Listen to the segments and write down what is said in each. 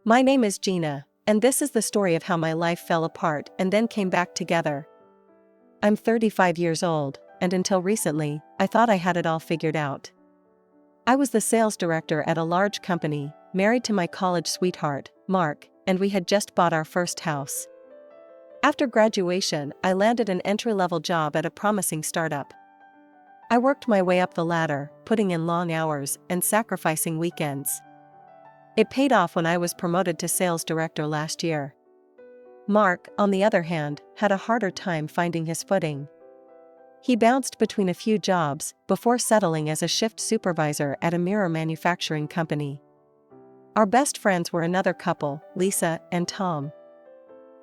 My name is Gina, and this is the story of how my life fell apart and then came back together. I'm 35 years old, and until recently, I thought I had it all figured out. I was the sales director at a large company, married to my college sweetheart, Mark, and we had just bought our first house. After graduation, I landed an entry-level job at a promising startup. I worked my way up the ladder, putting in long hours and sacrificing weekends. It paid off when I was promoted to sales director last year. Mark, on the other hand, had a harder time finding his footing. He bounced between a few jobs before settling as a shift supervisor at a mirror manufacturing company. Our best friends were another couple, Lisa and Tom.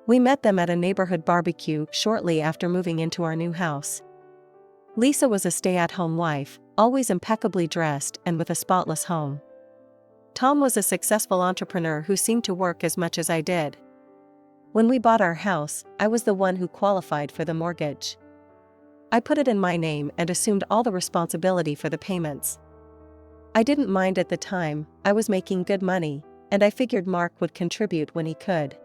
We met them at a neighborhood barbecue shortly after moving into our new house. Lisa was a stay-at-home wife, always impeccably dressed and with a spotless home. Tom was a successful entrepreneur who seemed to work as much as I did. When we bought our house, I was the one who qualified for the mortgage. I put it in my name and assumed all the responsibility for the payments. I didn't mind at the time, I was making good money, and I figured Mark would contribute when he could.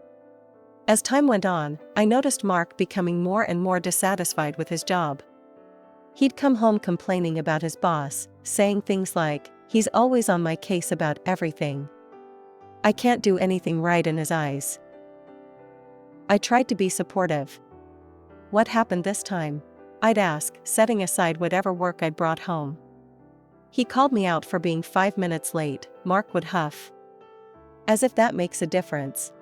As time went on, I noticed Mark becoming more and more dissatisfied with his job. He'd come home complaining about his boss, saying things like, "He's always on my case about everything. I can't do anything right," in his eyes. I tried to be supportive. "What happened this time?" I'd ask, setting aside whatever work I'd brought home. He called me out for being 5 minutes late, Mark would huff. "As if that makes a difference."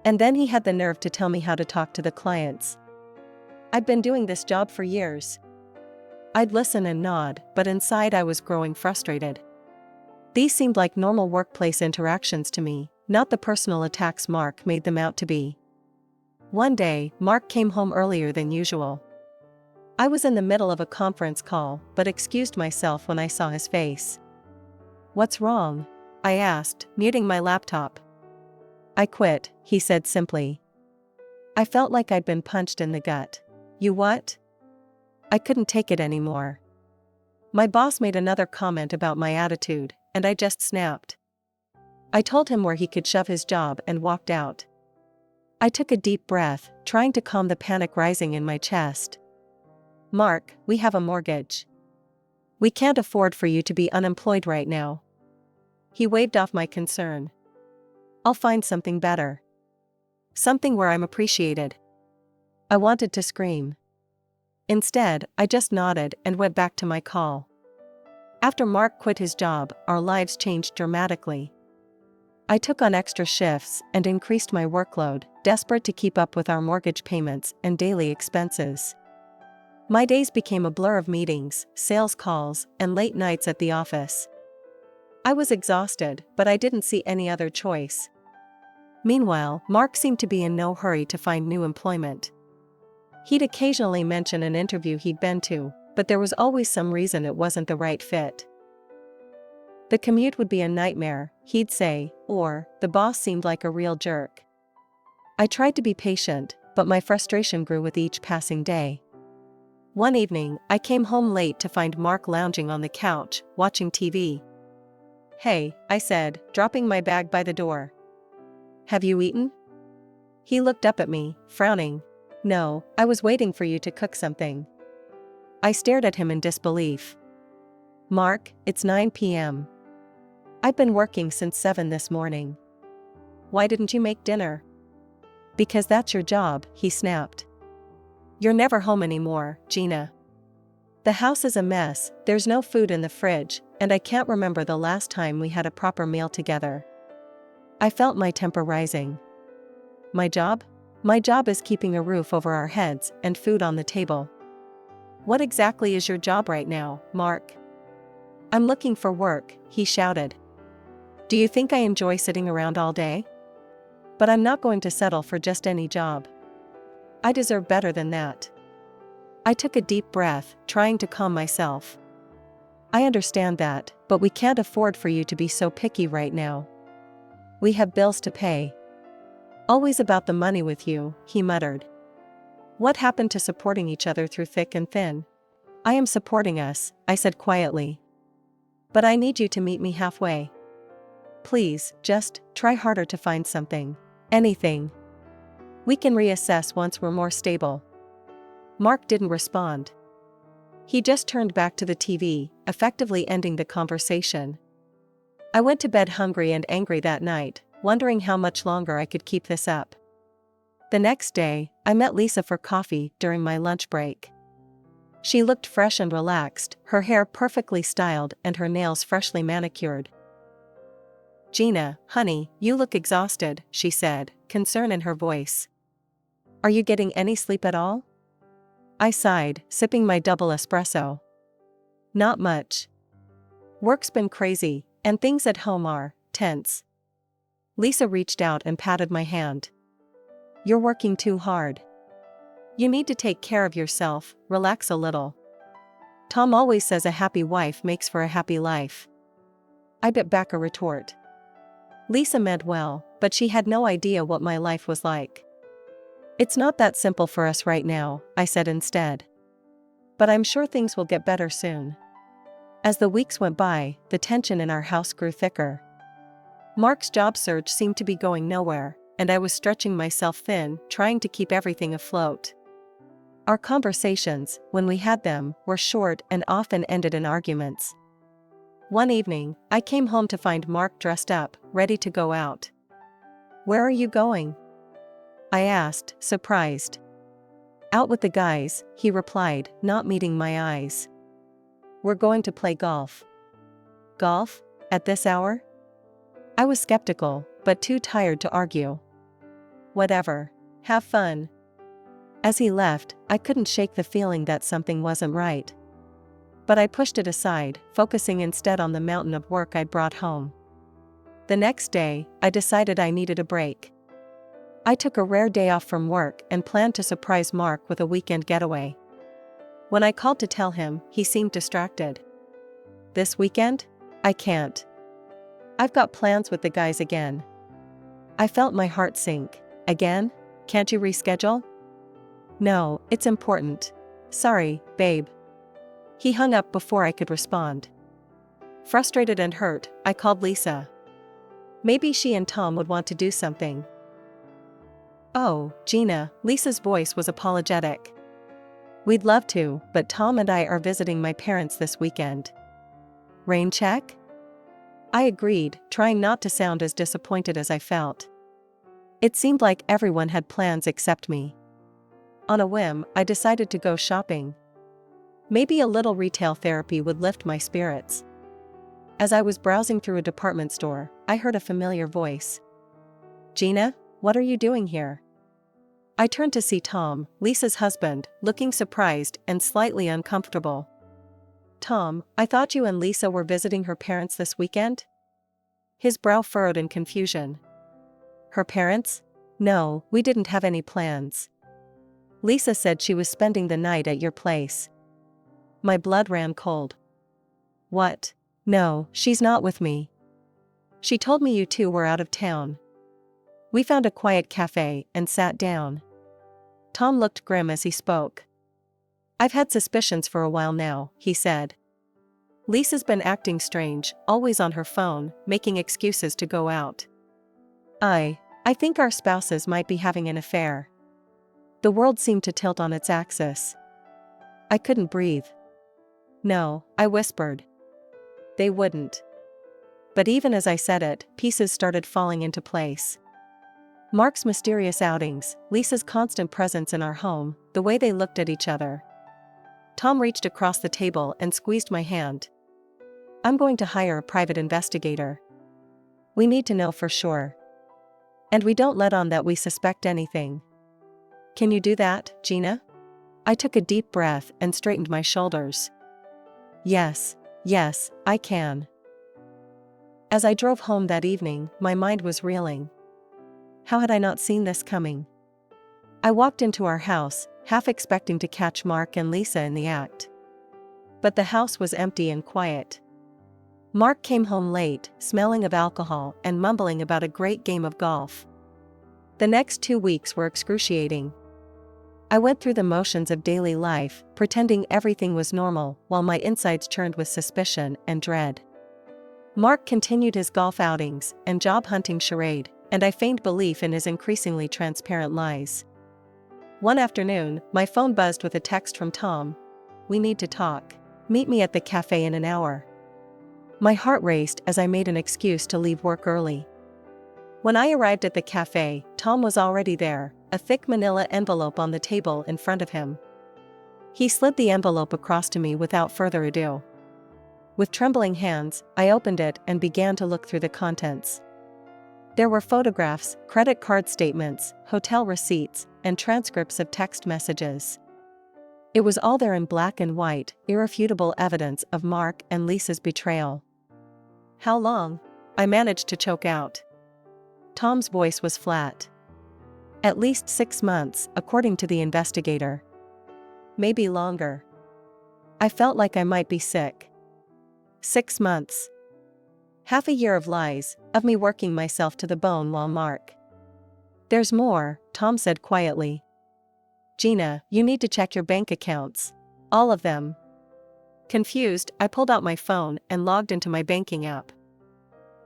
And then he had the nerve to tell me how to talk to the clients. I'd been doing this job for years. I'd listen and nod, but inside I was growing frustrated. These seemed like normal workplace interactions to me, not the personal attacks Mark made them out to be. One day, Mark came home earlier than usual. I was in the middle of a conference call, but excused myself when I saw his face. "What's wrong?" I asked, muting my laptop. "I quit," he said simply. I felt like I'd been punched in the gut. "You what?" I couldn't take it anymore. My boss made another comment about my attitude, and I just snapped. I told him where he could shove his job and walked out. I took a deep breath, trying to calm the panic rising in my chest. "Mark, we have a mortgage. We can't afford for you to be unemployed right now." He waved off my concern. "I'll find something better. Something where I'm appreciated." I wanted to scream. Instead, I just nodded and went back to my call. After Mark quit his job, our lives changed dramatically. I took on extra shifts and increased my workload, desperate to keep up with our mortgage payments and daily expenses. My days became a blur of meetings, sales calls, and late nights at the office. I was exhausted, but I didn't see any other choice. Meanwhile, Mark seemed to be in no hurry to find new employment. He'd occasionally mention an interview he'd been to, but there was always some reason it wasn't the right fit. The commute would be a nightmare, he'd say, or, "The boss seemed like a real jerk." I tried to be patient, but my frustration grew with each passing day. One evening, I came home late to find Mark lounging on the couch, watching TV. "Hey," I said, dropping my bag by the door. "Have you eaten?" He looked up at me, frowning. "No, I was waiting for you to cook something." I stared at him in disbelief. "Mark, it's 9 p.m. I've been working since 7 this morning. Why didn't you make dinner?" "Because that's your job," he snapped. "You're never home anymore, Gina. The house is a mess, there's no food in the fridge, and I can't remember the last time we had a proper meal together." I felt my temper rising. "My job? My job is keeping a roof over our heads and food on the table." "What exactly is your job right now, Mark?" "I'm looking for work," he shouted. "Do you think I enjoy sitting around all day? But I'm not going to settle for just any job. I deserve better than that." I took a deep breath, trying to calm myself. "I understand that, but we can't afford for you to be so picky right now. We have bills to pay." "Always about the money with you," he muttered. "What happened to supporting each other through thick and thin?" "I am supporting us," I said quietly. "But I need you to meet me halfway." Please, just try harder to find something. Anything. We can reassess once we're more stable. Mark didn't respond. He just turned back to the TV, effectively ending the conversation. I went to bed hungry and angry that night, wondering how much longer I could keep this up. The next day, I met Lisa for coffee during my lunch break. She looked fresh and relaxed, her hair perfectly styled and her nails freshly manicured. "Gina, honey, you look exhausted," she said, concern in her voice. "Are you getting any sleep at all?" I sighed, sipping my double espresso. "Not much. Work's been crazy, and things at home are tense." Lisa reached out and patted my hand. "You're working too hard. You need to take care of yourself, relax a little. Tom always says a happy wife makes for a happy life." I bit back a retort. Lisa meant well, but she had no idea what my life was like. "It's not that simple for us right now," I said instead. "But I'm sure things will get better soon." As the weeks went by, the tension in our house grew thicker. Mark's job search seemed to be going nowhere, and I was stretching myself thin, trying to keep everything afloat. Our conversations, when we had them, were short and often ended in arguments. One evening, I came home to find Mark dressed up, ready to go out. "Where are you going?" I asked, surprised. "Out with the guys," he replied, not meeting my eyes. "We're going to play golf." "Golf? At this hour?" I was skeptical, but too tired to argue. "Whatever. Have fun." As he left, I couldn't shake the feeling that something wasn't right. But I pushed it aside, focusing instead on the mountain of work I'd brought home. The next day, I decided I needed a break. I took a rare day off from work and planned to surprise Mark with a weekend getaway. When I called to tell him, he seemed distracted. "This weekend? I can't. I've got plans with the guys again." I felt my heart sink. "Again? Can't you reschedule?" "No, it's important. Sorry, babe." He hung up before I could respond. Frustrated and hurt, I called Lisa. Maybe she and Tom would want to do something. "Oh, Gina," Lisa's voice was apologetic. "We'd love to, but Tom and I are visiting my parents this weekend." "Rain check?" I agreed, trying not to sound as disappointed as I felt. It seemed like everyone had plans except me. On a whim, I decided to go shopping. Maybe a little retail therapy would lift my spirits. As I was browsing through a department store, I heard a familiar voice. "Gina, what are you doing here?" I turned to see Tom, Lisa's husband, looking surprised and slightly uncomfortable. "Tom, I thought you and Lisa were visiting her parents this weekend?" His brow furrowed in confusion. "Her parents? No, we didn't have any plans. Lisa said she was spending the night at your place." My blood ran cold. "What? No, she's not with me. She told me you two were out of town." We found a quiet cafe and sat down. Tom looked grim as he spoke. "I've had suspicions for a while now," he said. "Lisa's been acting strange, always on her phone, making excuses to go out. I think our spouses might be having an affair." The world seemed to tilt on its axis. I couldn't breathe. "No," I whispered. "They wouldn't." But even as I said it, pieces started falling into place. Mark's mysterious outings, Lisa's constant presence in our home, the way they looked at each other. Tom reached across the table and squeezed my hand. "I'm going to hire a private investigator. We need to know for sure. And we don't let on that we suspect anything. Can you do that, Gina?" I took a deep breath and straightened my shoulders. Yes, I can." As I drove home that evening, my mind was reeling. How had I not seen this coming? I walked into our house, half expecting to catch Mark and Lisa in the act. But the house was empty and quiet. Mark came home late, smelling of alcohol and mumbling about a great game of golf. The next 2 weeks were excruciating. I went through the motions of daily life, pretending everything was normal, while my insides churned with suspicion and dread. Mark continued his golf outings and job hunting charade, and I feigned belief in his increasingly transparent lies. One afternoon, my phone buzzed with a text from Tom. "We need to talk. Meet me at the cafe in an hour." My heart raced as I made an excuse to leave work early. When I arrived at the cafe, Tom was already there, a thick manila envelope on the table in front of him. He slid the envelope across to me without further ado. With trembling hands, I opened it and began to look through the contents. There were photographs, credit card statements, hotel receipts, and transcripts of text messages. It was all there in black and white, irrefutable evidence of Mark and Lisa's betrayal. "How long?" I managed to choke out. Tom's voice was flat. "At least 6 months, according to the investigator. Maybe longer." I felt like I might be sick. 6 months. Half a year of lies, of me working myself to the bone while Mark. "There's more," Tom said quietly. "Gina, you need to check your bank accounts. All of them." Confused, I pulled out my phone and logged into my banking app.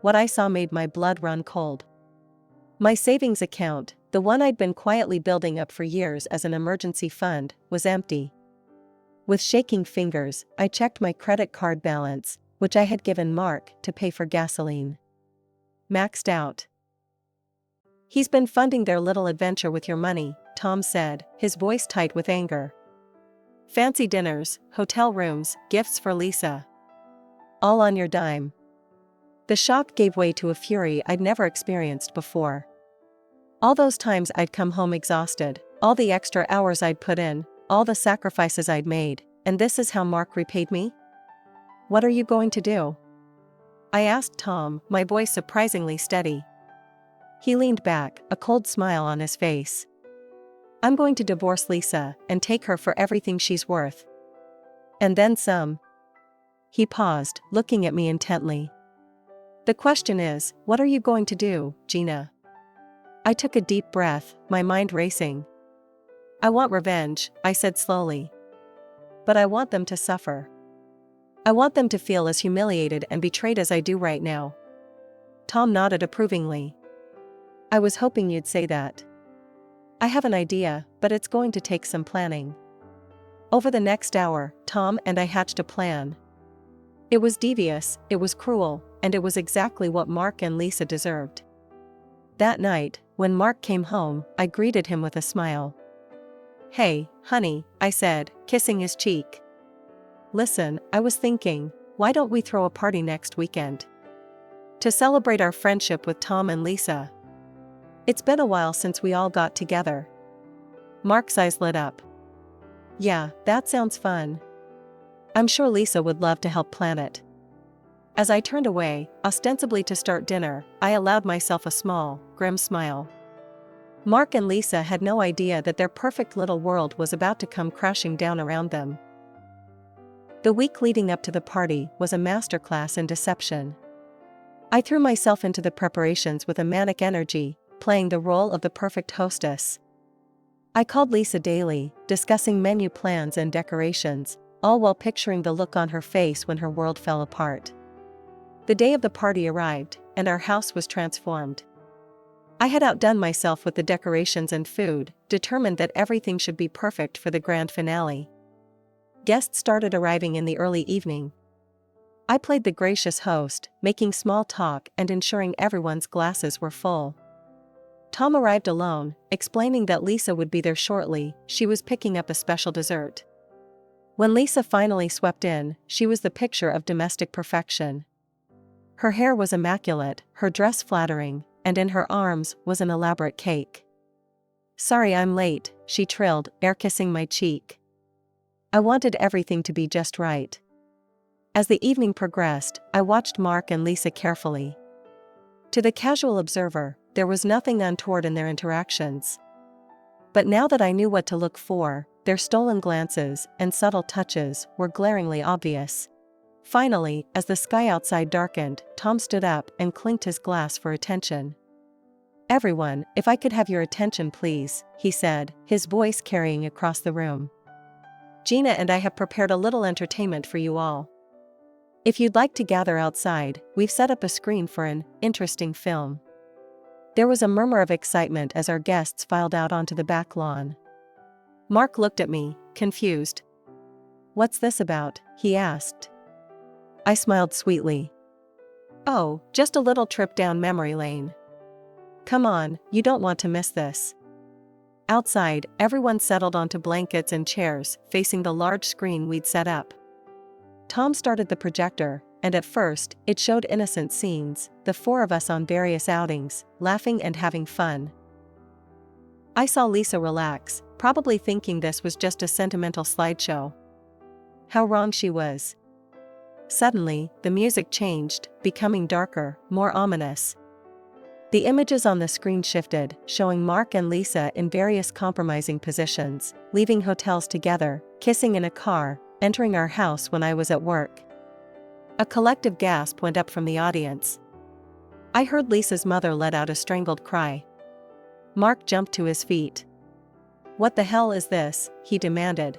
What I saw made my blood run cold. My savings account, the one I'd been quietly building up for years as an emergency fund, was empty. With shaking fingers, I checked my credit card balance, which I had given Mark to pay for gasoline. Maxed out. "He's been funding their little adventure with your money," Tom said, his voice tight with anger. "Fancy dinners, hotel rooms, gifts for Lisa. All on your dime." The shock gave way to a fury I'd never experienced before. All those times I'd come home exhausted, all the extra hours I'd put in, all the sacrifices I'd made, and this is how Mark repaid me? "What are you going to do?" I asked Tom, my voice surprisingly steady. He leaned back, a cold smile on his face. "I'm going to divorce Lisa and take her for everything she's worth. And then some." He paused, looking at me intently. "The question is, what are you going to do, Gina?" I took a deep breath, my mind racing. "I want revenge," I said slowly. "But I want them to suffer. I want them to feel as humiliated and betrayed as I do right now." Tom nodded approvingly. "I was hoping you'd say that. I have an idea, but it's going to take some planning." Over the next hour, Tom and I hatched a plan. It was devious, it was cruel, and it was exactly what Mark and Lisa deserved. That night, when Mark came home, I greeted him with a smile. "Hey, honey," I said, kissing his cheek. "Listen, I was thinking, why don't we throw a party next weekend? To celebrate our friendship with Tom and Lisa. It's been a while since we all got together." Mark's eyes lit up. "Yeah, that sounds fun. I'm sure Lisa would love to help plan it." As I turned away, ostensibly to start dinner, I allowed myself a small, grim smile. Mark and Lisa had no idea that their perfect little world was about to come crashing down around them. The week leading up to the party was a masterclass in deception. I threw myself into the preparations with a manic energy, playing the role of the perfect hostess. I called Lisa daily, discussing menu plans and decorations, all while picturing the look on her face when her world fell apart. The day of the party arrived, and our house was transformed. I had outdone myself with the decorations and food, determined that everything should be perfect for the grand finale. Guests started arriving in the early evening. I played the gracious host, making small talk and ensuring everyone's glasses were full. Tom arrived alone, explaining that Lisa would be there shortly. She was picking up a special dessert. When Lisa finally swept in, she was the picture of domestic perfection. Her hair was immaculate, her dress flattering, and in her arms was an elaborate cake. "Sorry I'm late," she trilled, air-kissing my cheek. I wanted everything to be just right. As the evening progressed, I watched Mark and Lisa carefully. To the casual observer, there was nothing untoward in their interactions. But now that I knew what to look for, their stolen glances and subtle touches were glaringly obvious. Finally, as the sky outside darkened, Tom stood up and clinked his glass for attention. "Everyone, if I could have your attention please," he said, his voice carrying across the room. "Gina and I have prepared a little entertainment for you all." If you'd like to gather outside, we've set up a screen for an interesting film. There was a murmur of excitement as our guests filed out onto the back lawn. Mark looked at me, confused. "What's this about?" he asked. I smiled sweetly. "Oh, just a little trip down memory lane. Come on, you don't want to miss this." Outside, everyone settled onto blankets and chairs, facing the large screen we'd set up. Tom started the projector, and at first, it showed innocent scenes, the four of us on various outings, laughing and having fun. I saw Lisa relax, probably thinking this was just a sentimental slideshow. How wrong she was. Suddenly, the music changed, becoming darker, more ominous. The images on the screen shifted, showing Mark and Lisa in various compromising positions, leaving hotels together, kissing in a car, entering our house when I was at work. A collective gasp went up from the audience. I heard Lisa's mother let out a strangled cry. Mark jumped to his feet. "What the hell is this?" he demanded.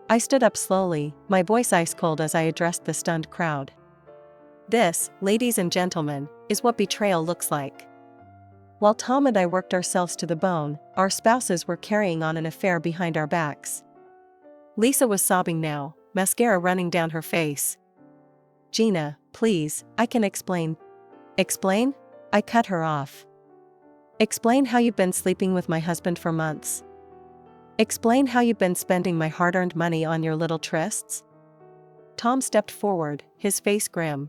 I stood up slowly, my voice ice cold as I addressed the stunned crowd. "This, ladies and gentlemen, is what betrayal looks like." While Tom and I worked ourselves to the bone, our spouses were carrying on an affair behind our backs. Lisa was sobbing now, mascara running down her face. "Gina, please, I can explain." "Explain?" I cut her off. "Explain how you've been sleeping with my husband for months. Explain how you've been spending my hard-earned money on your little trysts." Tom stepped forward, his face grim.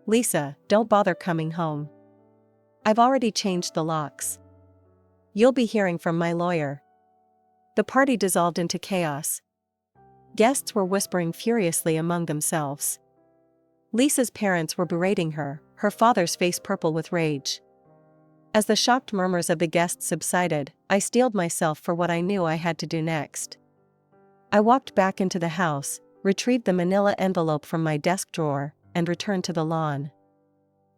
"Lisa, don't bother coming home. I've already changed the locks. You'll be hearing from my lawyer." The party dissolved into chaos. Guests were whispering furiously among themselves. Lisa's parents were berating her, her father's face purple with rage. As the shocked murmurs of the guests subsided, I steeled myself for what I knew I had to do next. I walked back into the house, retrieved the manila envelope from my desk drawer, and returned to the lawn.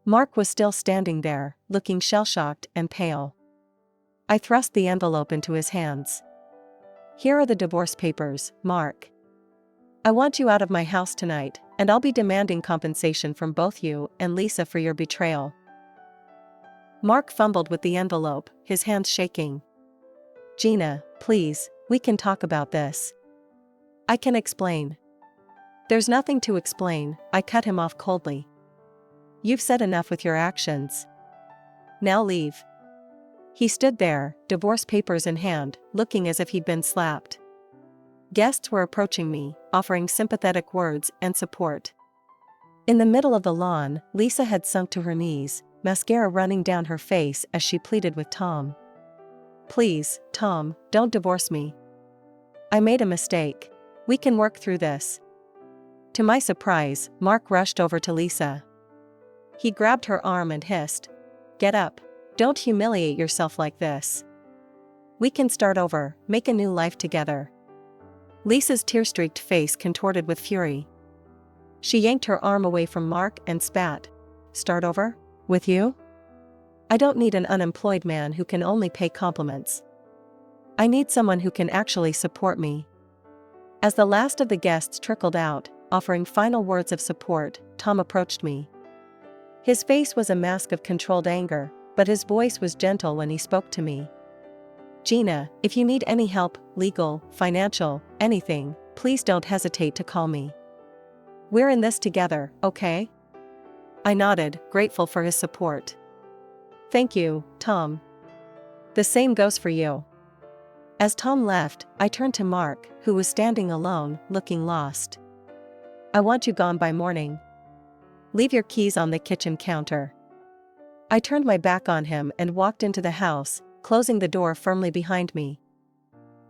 Mark was still standing there, looking shell-shocked and pale. I thrust the envelope into his hands. "Here are the divorce papers, Mark. I want you out of my house tonight, and I'll be demanding compensation from both you and Lisa for your betrayal." Mark fumbled with the envelope, his hands shaking. "Gina, please, we can talk about this. I can explain." "There's nothing to explain," I cut him off coldly. "You've said enough with your actions. Now leave." He stood there, divorce papers in hand, looking as if he'd been slapped. Guests were approaching me, offering sympathetic words and support. In the middle of the lawn, Lisa had sunk to her knees, mascara running down her face as she pleaded with Tom. "Please, Tom, don't divorce me. I made a mistake. We can work through this." To my surprise, Mark rushed over to Lisa. He grabbed her arm and hissed, "Get up. Don't humiliate yourself like this. We can start over, make a new life together." Lisa's tear-streaked face contorted with fury. She yanked her arm away from Mark and spat, "Start over? With you? I don't need an unemployed man who can only pay compliments. I need someone who can actually support me." As the last of the guests trickled out, offering final words of support, Tom approached me. His face was a mask of controlled anger, but his voice was gentle when he spoke to me. "Gina, if you need any help, legal, financial, anything, please don't hesitate to call me. We're in this together, okay?" I nodded, grateful for his support. "Thank you, Tom. The same goes for you." As Tom left, I turned to Mark, who was standing alone, looking lost. "I want you gone by morning. Leave your keys on the kitchen counter." I turned my back on him and walked into the house, closing the door firmly behind me.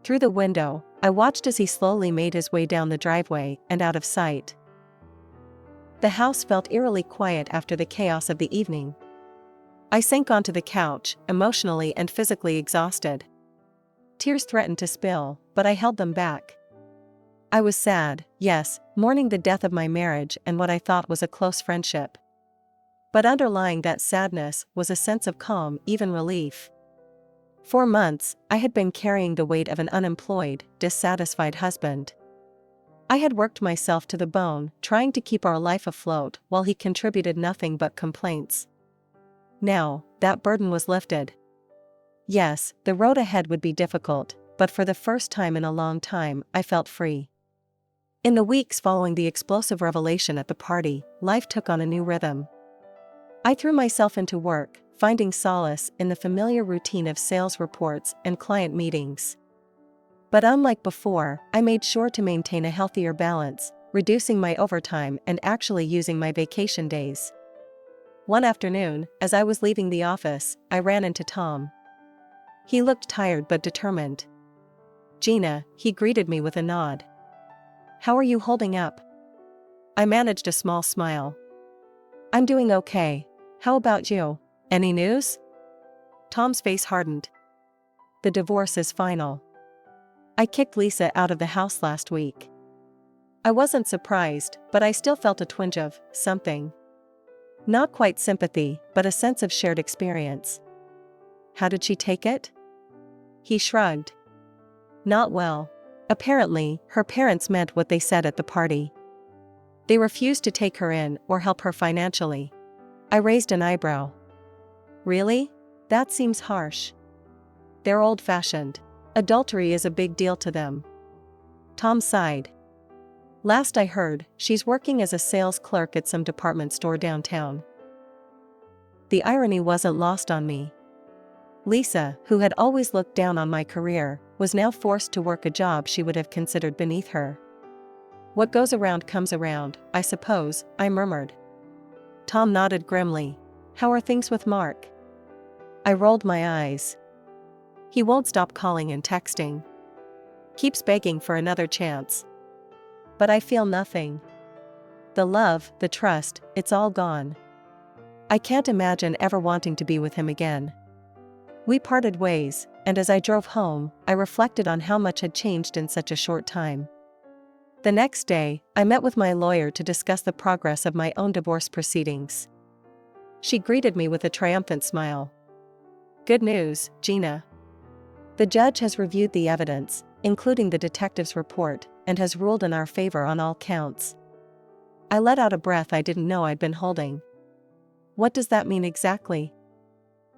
Through the window, I watched as he slowly made his way down the driveway and out of sight. The house felt eerily quiet after the chaos of the evening. I sank onto the couch, emotionally and physically exhausted. Tears threatened to spill, but I held them back. I was sad, yes, mourning the death of my marriage and what I thought was a close friendship. But underlying that sadness was a sense of calm, even relief. For months, I had been carrying the weight of an unemployed, dissatisfied husband. I had worked myself to the bone, trying to keep our life afloat while he contributed nothing but complaints. Now, that burden was lifted. Yes, the road ahead would be difficult, but for the first time in a long time, I felt free. In the weeks following the explosive revelation at the party, life took on a new rhythm. I threw myself into work, finding solace in the familiar routine of sales reports and client meetings. But unlike before, I made sure to maintain a healthier balance, reducing my overtime and actually using my vacation days. One afternoon, as I was leaving the office, I ran into Tom. He looked tired but determined. "Gina," he greeted me with a nod. "How are you holding up?" I managed a small smile. "I'm doing okay. How about you? Any news?" Tom's face hardened. "The divorce is final. I kicked Lisa out of the house last week." I wasn't surprised, but I still felt a twinge of something. Not quite sympathy, but a sense of shared experience. "How did she take it?" He shrugged. "Not well. Apparently, her parents meant what they said at the party. They refused to take her in or help her financially." I raised an eyebrow. "Really? That seems harsh." "They're old-fashioned. Adultery is a big deal to them." Tom sighed. "Last I heard, she's working as a sales clerk at some department store downtown." The irony wasn't lost on me. Lisa, who had always looked down on my career, was now forced to work a job she would have considered beneath her. "What goes around comes around, I suppose," I murmured. Tom nodded grimly. "How are things with Mark?" I rolled my eyes. "He won't stop calling and texting. Keeps begging for another chance. But I feel nothing. The love, the trust, it's all gone. I can't imagine ever wanting to be with him again." We parted ways, and as I drove home, I reflected on how much had changed in such a short time. The next day, I met with my lawyer to discuss the progress of my own divorce proceedings. She greeted me with a triumphant smile. "Good news, Gina. The judge has reviewed the evidence, including the detective's report, and has ruled in our favor on all counts." I let out a breath I didn't know I'd been holding. "What does that mean exactly?"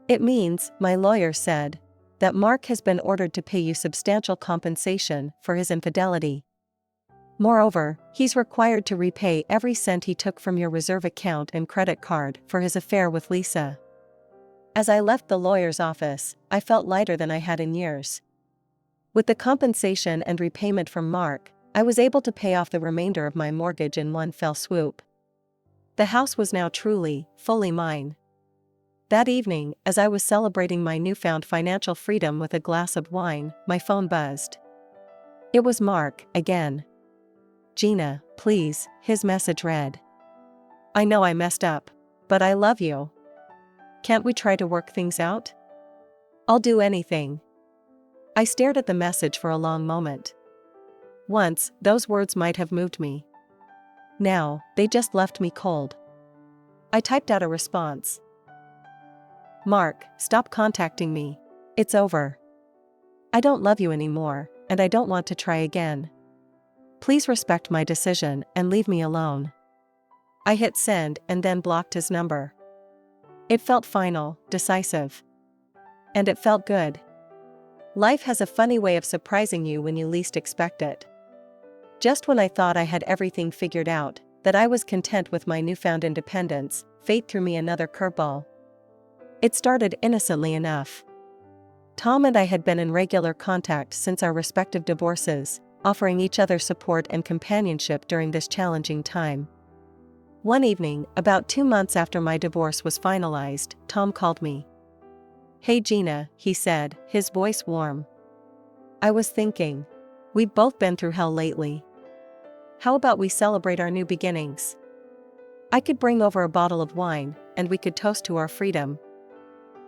"It means," my lawyer said, "that Mark has been ordered to pay you substantial compensation for his infidelity. Moreover, he's required to repay every cent he took from your reserve account and credit card for his affair with Lisa." As I left the lawyer's office, I felt lighter than I had in years. With the compensation and repayment from Mark, I was able to pay off the remainder of my mortgage in one fell swoop. The house was now truly, fully mine. That evening, as I was celebrating my newfound financial freedom with a glass of wine, my phone buzzed. It was Mark, again. "Gina, please," his message read. "I know I messed up. But I love you. Can't we try to work things out? I'll do anything." I stared at the message for a long moment. Once, those words might have moved me. Now, they just left me cold. I typed out a response. "Mark, stop contacting me. It's over. I don't love you anymore, and I don't want to try again. Please respect my decision and leave me alone." I hit send and then blocked his number. It felt final, decisive. And it felt good. Life has a funny way of surprising you when you least expect it. Just when I thought I had everything figured out, that I was content with my newfound independence, fate threw me another curveball. It started innocently enough. Tom and I had been in regular contact since our respective divorces, offering each other support and companionship during this challenging time. One evening, about 2 months after my divorce was finalized, Tom called me. "Hey Gina," he said, his voice warm. "I was thinking. We've both been through hell lately. How about we celebrate our new beginnings? I could bring over a bottle of wine, and we could toast to our freedom."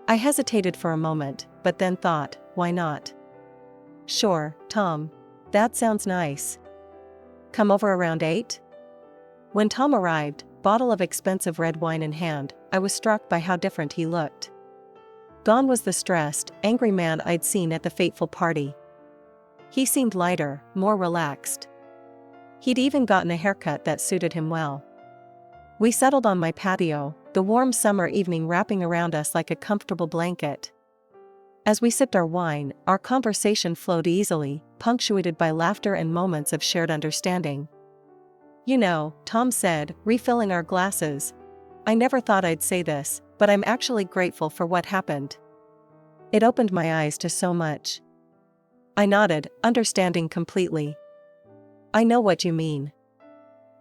I hesitated for a moment, but then thought, why not? "Sure, Tom. That sounds nice. Come over around 8? When Tom arrived, bottle of expensive red wine in hand, I was struck by how different he looked. Gone was the stressed, angry man I'd seen at the fateful party. He seemed lighter, more relaxed. He'd even gotten a haircut that suited him well. We settled on my patio, the warm summer evening wrapping around us like a comfortable blanket. As we sipped our wine, our conversation flowed easily, punctuated by laughter and moments of shared understanding. "You know," Tom said, refilling our glasses, "I never thought I'd say this, but I'm actually grateful for what happened. It opened my eyes to so much." I nodded, understanding completely. "I know what you mean.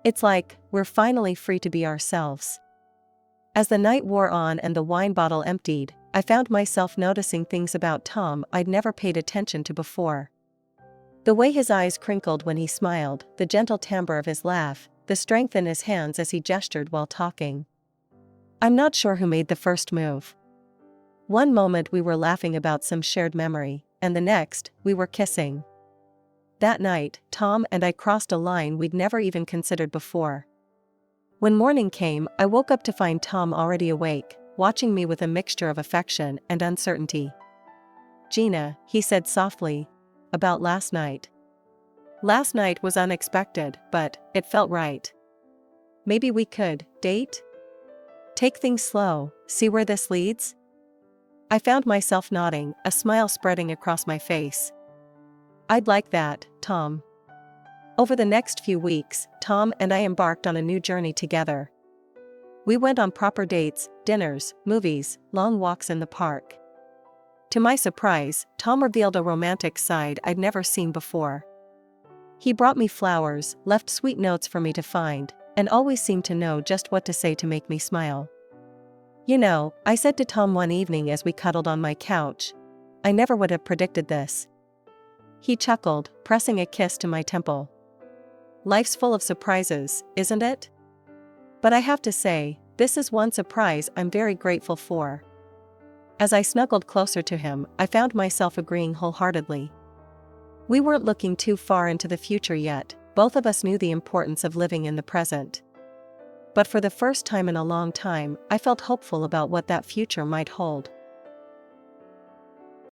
It's like, we're finally free to be ourselves." As the night wore on and the wine bottle emptied, I found myself noticing things about Tom I'd never paid attention to before. The way his eyes crinkled when he smiled, the gentle timbre of his laugh, the strength in his hands as he gestured while talking. I'm not sure who made the first move. One moment we were laughing about some shared memory, and the next, we were kissing. That night, Tom and I crossed a line we'd never even considered before. When morning came, I woke up to find Tom already awake, watching me with a mixture of affection and uncertainty. "Gina," he said softly, "about last night." Last night was unexpected, but it felt right. "Maybe we could date? Take things slow, see where this leads?" I found myself nodding, a smile spreading across my face. "I'd like that, Tom." Over the next few weeks, Tom and I embarked on a new journey together. We went on proper dates, dinners, movies, long walks in the park. To my surprise, Tom revealed a romantic side I'd never seen before. He brought me flowers, left sweet notes for me to find, and always seemed to know just what to say to make me smile. "You know," I said to Tom one evening as we cuddled on my couch, "I never would have predicted this." He chuckled, pressing a kiss to my temple. "Life's full of surprises, isn't it? But I have to say, this is one surprise I'm very grateful for." As I snuggled closer to him, I found myself agreeing wholeheartedly. We weren't looking too far into the future yet, both of us knew the importance of living in the present. But for the first time in a long time, I felt hopeful about what that future might hold.